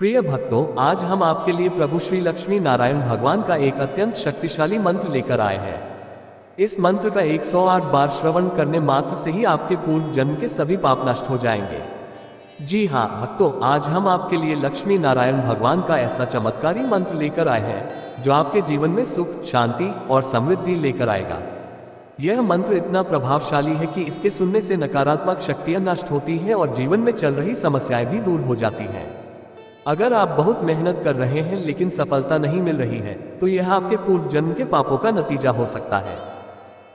प्रिय भक्तों, आज हम आपके लिए प्रभु श्री लक्ष्मी नारायण भगवान का एक अत्यंत शक्तिशाली मंत्र लेकर आए हैं। इस मंत्र का 108 बार श्रवण करने मात्र से ही आपके पूर्व जन्म के सभी पाप नष्ट हो जाएंगे। जी हाँ भक्तों, आज हम आपके लिए लक्ष्मी नारायण भगवान का ऐसा चमत्कारी मंत्र लेकर आए हैं जो आपके जीवन में सुख, शांति और समृद्धि लेकर आएगा। यह मंत्र इतना प्रभावशाली है कि इसके सुनने से नकारात्मक शक्तियां नष्ट होती हैं और जीवन में चल रही समस्याएं भी दूर हो जाती हैं। अगर आप बहुत मेहनत कर रहे हैं लेकिन सफलता नहीं मिल रही है, तो यह आपके पूर्व जन्म के पापों का नतीजा हो सकता है।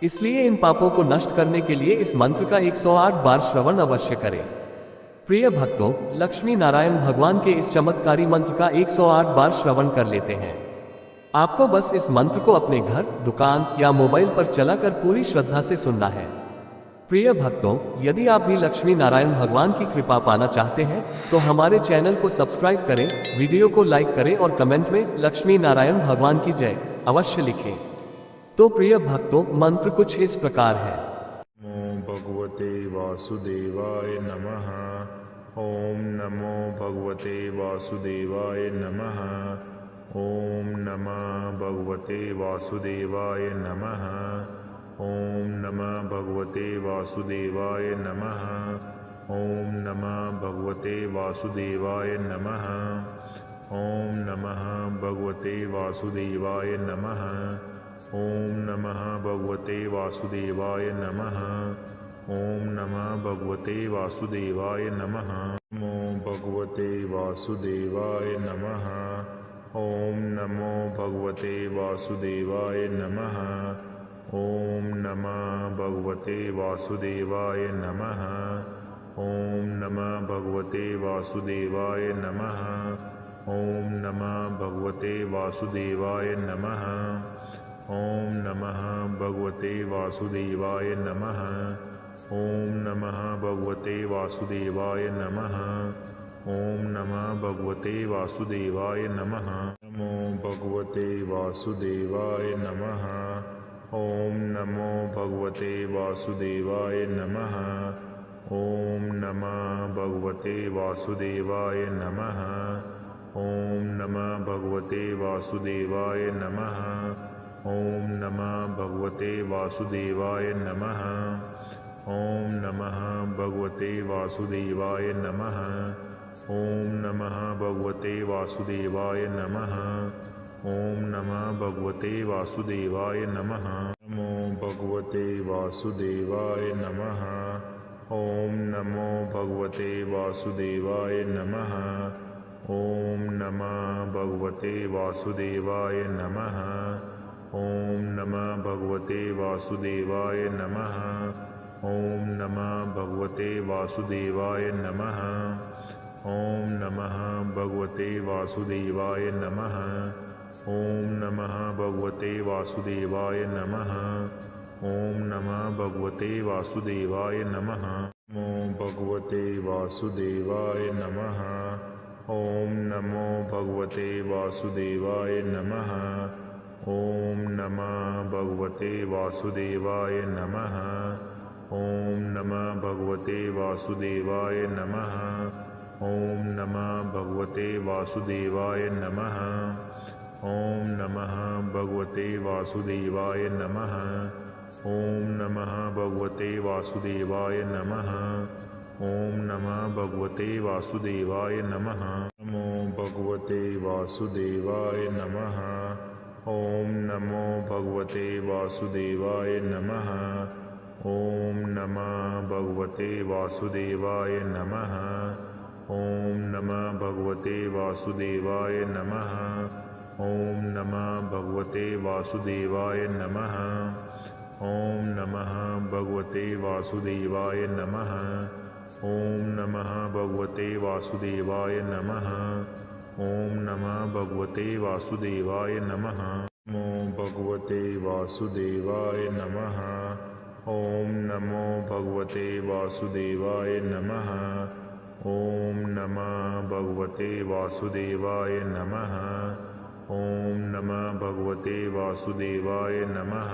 इसलिए इन पापों को नष्ट करने के लिए इस मंत्र का 108 बार श्रवण अवश्य करें। प्रिय भक्तों, लक्ष्मी नारायण भगवान के इस चमत्कारी मंत्र का 108 बार श्रवण कर लेते हैं। आपको बस इस मंत्र को अपने घर, दुकान या मोबाइल पर चलाकर पूरी श्रद्धा से सुनना है। प्रिय भक्तों, यदि आप भी लक्ष्मी नारायण भगवान की कृपा पाना चाहते हैं तो हमारे चैनल को सब्सक्राइब करें, वीडियो को लाइक करें और कमेंट में लक्ष्मी नारायण भगवान की जय अवश्य लिखें। तो प्रिय भक्तों, मंत्र कुछ इस प्रकार है। नमो भगवते वासुदेवाय नमः। ओम नमो भगवते वासुदेवाय नमः। ओम नमः भगवते वासुदेवाय नमः। ओम नमः भगवते वासुदेवाय नमः। ओम नमः भगवते वासुदेवाय नमः। ओम नमः भगवते वासुदेवाय नमः। ओम नमः भगवते वासुदेवाय नमः। ओम नमः भगवते वासुदेवाय नमः। नमो भगवते वासुदेवाय नमः। ओम नमो भगवते वासुदेवाय नमः। ओम नमः भगवते वासुदेवाय नमः। ओम नमः भगवते वासुदेवाय नमः। ओम नमः भगवते वासुदेवाय नमः। ओम नमः भगवते वासुदेवाय नमः। ओम नमः भगवते वासुदेवाय नमः। ओम नमः भगवते वासुदेवाय नमः। नमो भगवते वासुदेवाय नमः। ओम नमो भगवते वासुदेवाय नमः। ओम नमः भगवते वासुदेवाय नमः। ओम नमः भगवते वासुदेवाय नमः। ओम नमः भगवते वासुदेवाय नमः। ओम नमः भगवते वासुदेवाय नमः। ओम नमः भगवते वासुदेवाय नमः। ओम नमः भगवते वासुदेवाय नमः। नमो भगवते वासुदेवाय नमः। ओम नमो भगवते वासुदेवाय नमः। ओम नमः भगवते वासुदेवाय नमः। ओम नमः भगवते वासुदेवाय नमः। ओम नमः भगवते वासुदेवाय नमः। ओम नमः भगवते वासुदेवाय नमः। ओम नमः भगवते वासुदेवाय नमः। ओम नमः भगवते वासुदेवाय नमः। नमो भगवते वासुदेवाय नमः। ओम नमो भगवते वासुदेवाय नमः। ओम नमः भगवते वासुदेवाय नमः। ओम नमः भगवते वासुदेवाय नमः। ओम नमः भगवते वासुदेवाय नमः। ओम नमः भगवते वासुदेवाय नमः। ओम नमः भगवते वासुदेवाय नमः। ओम नमः भगवते वासुदेवाय नमः। नमो भगवते वासुदेवाय नमः। ओम नमो भगवते वासुदेवाय नमः। ओम नमः भगवते वासुदेवाय नमः। ओम नमः भगवते वासुदेवाय नमः। ओम नमः भगवते वासुदेवाय नमः। ओम नमः भगवते वासुदेवाय नमः। ओम नमः भगवते वासुदेवाय नमः। ओम नमः भगवते वासुदेवाय नमः। नमो भगवते वासुदेवाय नमः। ओम नमो भगवते वासुदेवाय नमः। ओम नमः भगवते वासुदेवाय नमः। ओम नमः भगवते वासुदेवाय नमः।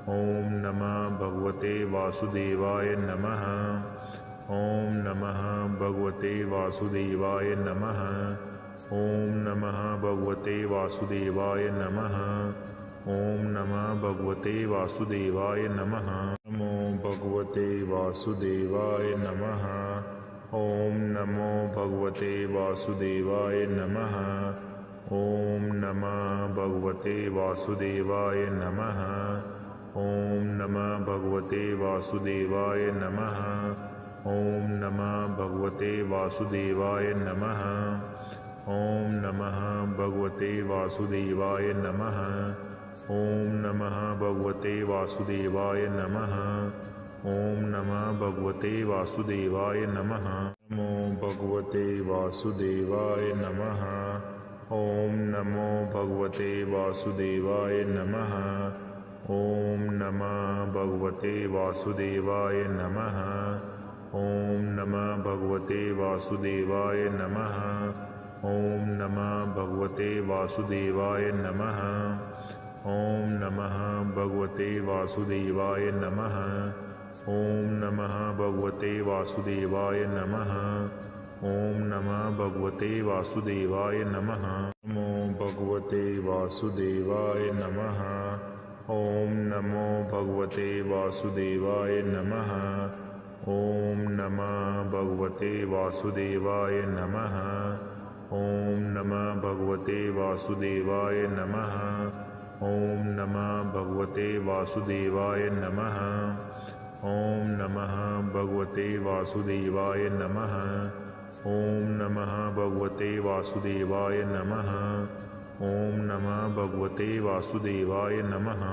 ओम नमः भगवते वासुदेवाय नमः। ओम नमः भगवते वासुदेवाय नमः। ॐ नमः भगवते वासुदेवाय नमः। ॐ नमः भगवते वासुदेवाय नमः। नमो भगवते वासुदेवाय नमः। ॐ नमो भगवते वासुदेवाय नमः। ॐ नमः भगवते वासुदेवाय नमः। ॐ नमः भगवते वासुदेवाय नमः। ॐ नमः भगवते वासुदेवाय नमः। ॐ नमः भगवते वासुदेवाय नमः। ॐ नमः भगवते वासुदेवाय नमः। ॐ नमः भगवते वासुदेवाय नमः। नमो भगवते वासुदेवाय नमः। ॐ नमो भगवते वासुदेवाय नमः। ॐ नमः भगवते वासुदेवाय नमः। ॐ नमः भगवते वासुदेवाय नमः। ॐ नमः भगवते वासुदेवाय नमः। ॐ नमः भगवते वासुदेवाय नमः। ॐ नमः भगवते वासुदेवाय नमः। ॐ नमः भगवते वासुदेवाय नमः। नमो भगवते वासुदेवाय नमः। ॐ नमो भगवते वासुदेवाय नमः। ॐ नमः भगवते वासुदेवाय नमः। ॐ नमः भगवते वासुदेवाय नमः। ॐ नमः भगवते वासुदेवाय नमः। ॐ नमः भगवते वासुदेवाय नमः। ॐ नमः भगवते वासुदेवाय नमः। ॐ नमः भगवते वासुदेवाय नमः।